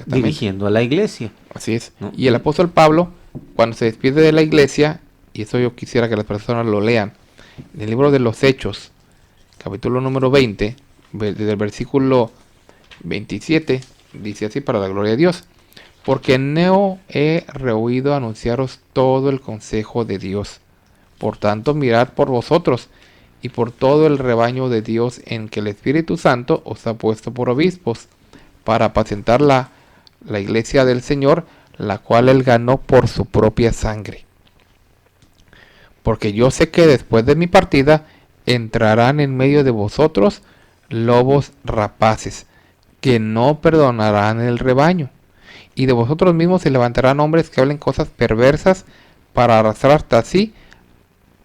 dirigiendo a la iglesia? Así es, ¿no? Y el apóstol Pablo, cuando se despide de la iglesia, y eso yo quisiera que las personas lo lean, en el libro de los Hechos, capítulo número 20, desde el versículo 27, dice así: para la gloria de Dios, porque no he rehuido anunciaros todo el consejo de Dios. Por tanto, mirad por vosotros y por todo el rebaño de Dios en que el Espíritu Santo os ha puesto por obispos, para apacentar la iglesia del Señor, la cual él ganó por su propia sangre. Porque yo sé que después de mi partida entrarán en medio de vosotros lobos rapaces, que no perdonarán el rebaño. Y de vosotros mismos se levantarán hombres que hablen cosas perversas para arrastrar hasta así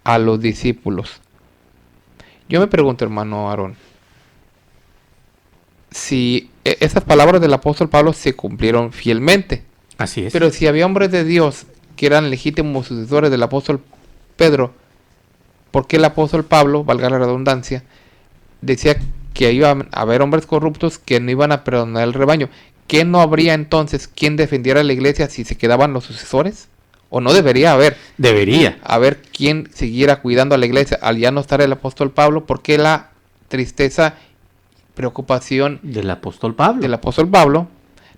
a los discípulos. Yo me pregunto, hermano Aarón, si esas palabras del apóstol Pablo se cumplieron fielmente. Así es. Pero si había hombres de Dios que eran legítimos sucesores del apóstol Pedro, ¿por qué el apóstol Pablo, valga la redundancia, decía que iba a haber hombres corruptos que no iban a perdonar el rebaño? ¿Qué no habría entonces quien defendiera a la iglesia si se quedaban los sucesores? ¿O no debería haber? Debería haber quien siguiera cuidando a la iglesia al ya no estar el apóstol Pablo. ¿Por qué la tristeza, preocupación del apóstol Pablo,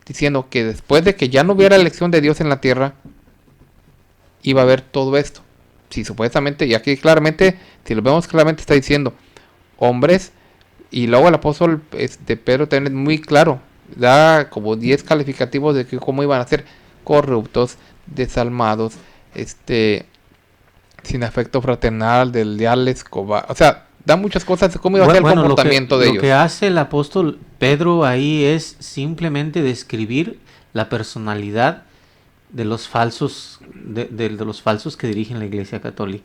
diciendo que después de que ya no hubiera elección de Dios en la tierra, iba a haber todo esto? Si supuestamente, y aquí claramente, si lo vemos claramente, está diciendo hombres, y luego el apóstol Pedro también es muy claro, da como 10 calificativos de que cómo iban a ser: corruptos, desalmados, sin afecto fraternal, desleales, cobardes. O sea, da muchas cosas de cómo iba a ser el comportamiento de ellos. Lo que hace el apóstol Pedro ahí es simplemente describir la personalidad de los falsos, de los falsos que dirigen la Iglesia Católica.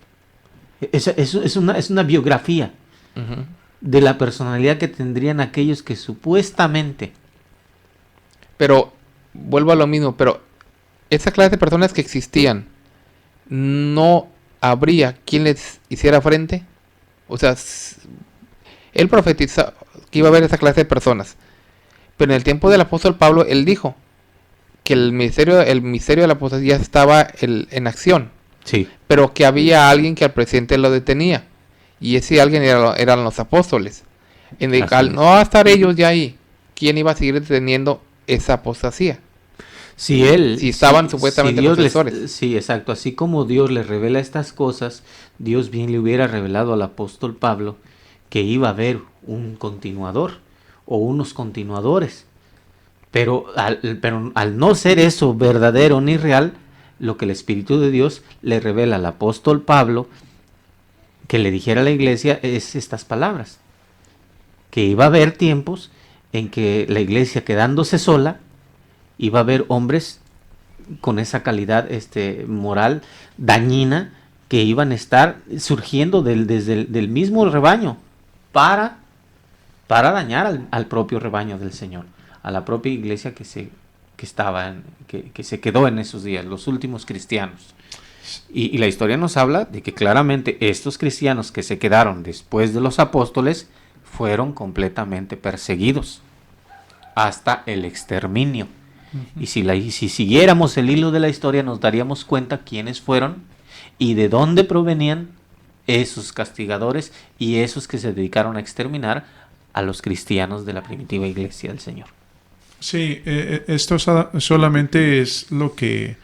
Es una biografía de la personalidad que tendrían aquellos que supuestamente. Pero vuelvo a lo mismo, pero esa clase de personas que existían, ¿no habría quien les hiciera frente? O sea, él profetizó que iba a haber esa clase de personas, pero en el tiempo del apóstol Pablo, él dijo que el misterio de la apostasía estaba en acción, sí, pero que había alguien que al presidente lo detenía, y ese alguien eran los apóstoles. Al no estar ellos ya ahí, ¿quién iba a seguir deteniendo esa apostasía? Si estaban supuestamente los sucesores. Sí, exacto. Así como Dios le revela estas cosas, Dios bien le hubiera revelado al apóstol Pablo que iba a haber un continuador o unos continuadores. Pero al no ser eso verdadero ni real, lo que el Espíritu de Dios le revela al apóstol Pablo que le dijera a la iglesia es estas palabras: que iba a haber tiempos en que la iglesia, quedándose sola, iba a haber hombres con esa calidad moral dañina que iban a estar surgiendo desde el mismo rebaño para dañar al propio rebaño del Señor, a la propia iglesia que se quedó en esos días, los últimos cristianos. Y la historia nos habla de que claramente estos cristianos que se quedaron después de los apóstoles fueron completamente perseguidos hasta el exterminio. Y si siguiéramos el hilo de la historia, nos daríamos cuenta quiénes fueron y de dónde provenían esos castigadores y esos que se dedicaron a exterminar a los cristianos de la primitiva iglesia del Señor. Sí, esto solamente es lo que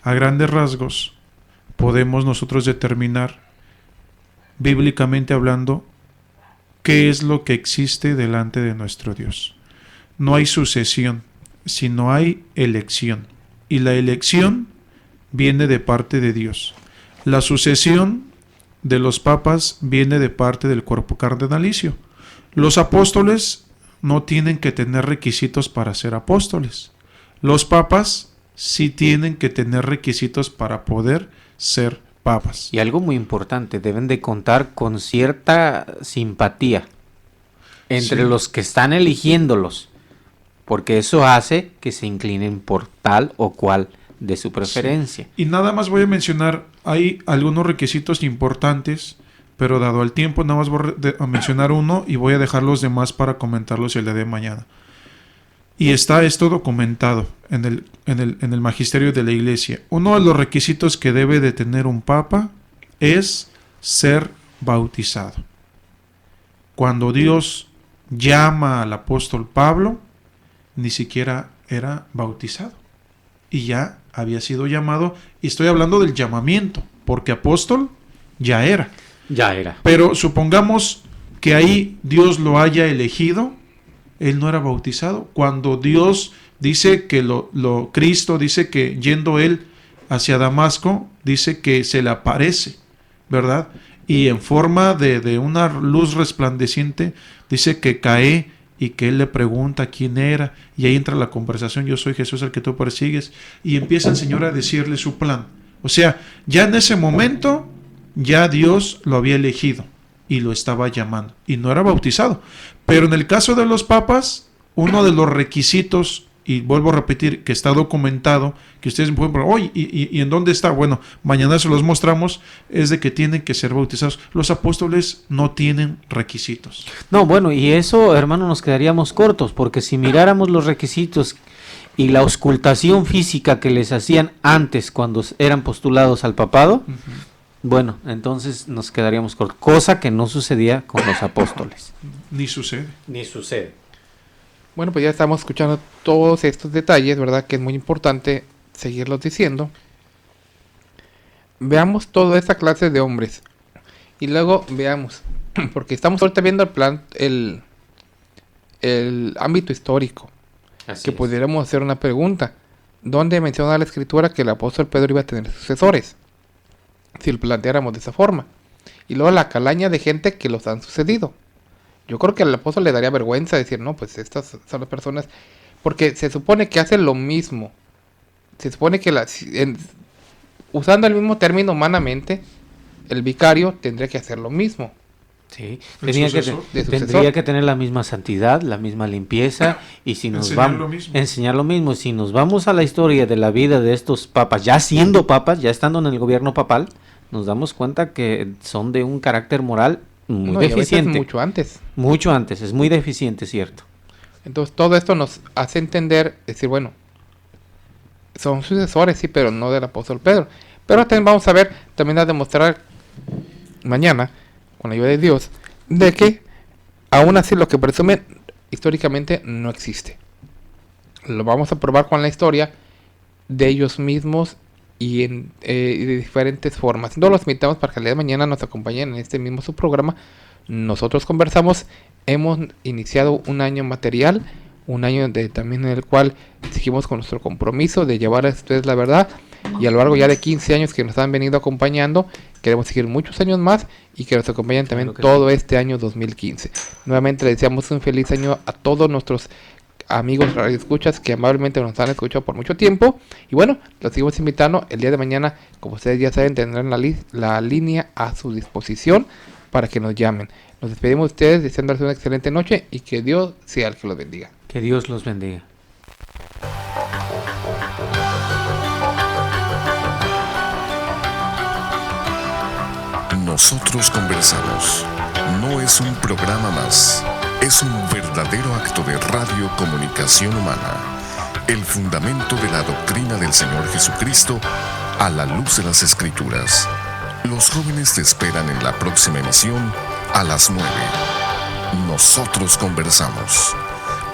a grandes rasgos podemos nosotros determinar, bíblicamente hablando, qué es lo que existe delante de nuestro Dios. No hay sucesión, sino hay elección. Y la elección viene de parte de Dios. La sucesión de los papas viene de parte del cuerpo cardenalicio. Los apóstoles no tienen que tener requisitos para ser apóstoles. Los papas sí tienen que tener requisitos para poder ser papas. Y algo muy importante, deben de contar con cierta simpatía entre los que están eligiéndolos, porque eso hace que se inclinen por tal o cual de su preferencia. Sí. Y nada más voy a mencionar, hay algunos requisitos importantes, pero dado el tiempo nada más voy a mencionar uno y voy a dejar los demás para comentarlos el día de mañana. Y está esto documentado en el magisterio de la iglesia. Uno de los requisitos que debe de tener un papa es ser bautizado. Cuando Dios llama al apóstol Pablo, ni siquiera era bautizado. Y ya había sido llamado, y estoy hablando del llamamiento, porque apóstol ya era. Ya era. Pero supongamos que ahí Dios lo haya elegido, él no era bautizado. Cuando Dios dice que Cristo dice que yendo él hacia Damasco, dice que se le aparece, ¿verdad? Y en forma de una luz resplandeciente, dice que cae y que él le pregunta quién era, y ahí entra la conversación: yo soy Jesús al que tú persigues, y empieza el Señor a decirle su plan. O sea, ya en ese momento, ya Dios lo había elegido y lo estaba llamando, y no era bautizado. Pero en el caso de los papas, uno de los requisitos, y vuelvo a repetir, que está documentado, que ustedes me pueden preguntar, oye, ¿y en dónde está? Bueno, mañana se los mostramos, es de que tienen que ser bautizados. Los apóstoles no tienen requisitos. No, bueno, y eso, hermano, nos quedaríamos cortos, porque si miráramos los requisitos y la auscultación física que les hacían antes cuando eran postulados al papado, bueno, entonces nos quedaríamos cortos, cosa que no sucedía con los apóstoles. Ni sucede. Ni sucede. Bueno, pues ya estamos escuchando todos estos detalles, ¿verdad? Que es muy importante seguirlos diciendo. Veamos toda esta clase de hombres. Y luego veamos, porque estamos ahorita viendo el ámbito histórico. Así que es. pudiéramos hacer una pregunta. ¿Dónde menciona la escritura que el apóstol Pedro iba a tener sucesores? Si lo planteáramos de esa forma. Y luego la calaña de gente que los han sucedido. Yo creo que al apóstol le daría vergüenza decir, no, pues estas son las personas, porque se supone que hacen lo mismo. Se supone que usando el mismo término humanamente, el vicario tendría que hacer lo mismo. Sí, El tendría que tener la misma santidad, la misma limpieza, y si nos enseñar lo mismo. Si nos vamos a la historia de la vida de estos papas, ya siendo papas, ya estando en el gobierno papal, nos damos cuenta que son de un carácter moral muy deficiente. Mucho antes, es muy deficiente, cierto. Entonces todo esto nos hace entender, decir, bueno, son sucesores, sí, pero no del apóstol Pedro. Pero también vamos a ver, también a demostrar mañana, con la ayuda de Dios, de que aún así lo que presumen históricamente no existe. Lo vamos a probar con la historia de ellos mismos y de diferentes formas. No los invitamos para que el día de mañana nos acompañen en este mismo subprograma. Nosotros conversamos, hemos iniciado un año material, un año también en el cual seguimos con nuestro compromiso de llevar a ustedes la verdad, y a lo largo ya de 15 años que nos han venido acompañando, queremos seguir muchos años más y que nos acompañen también todo este año 2015. Nuevamente les deseamos un feliz año a todos nuestros amigos radioescuchas que amablemente nos han escuchado por mucho tiempo. Y bueno, los seguimos invitando el día de mañana. Como ustedes ya saben, tendrán la línea a su disposición para que nos llamen. Nos despedimos de ustedes deseándoles una excelente noche y que Dios sea el que los bendiga. Que Dios los bendiga. Nosotros conversamos. No es un programa más, es un verdadero acto de radiocomunicación humana. El fundamento de la doctrina del Señor Jesucristo a la luz de las Escrituras. Los jóvenes te esperan en la próxima emisión a las 9. Nosotros conversamos.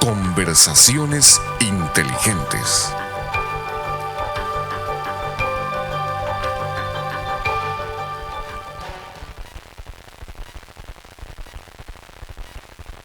Conversaciones inteligentes.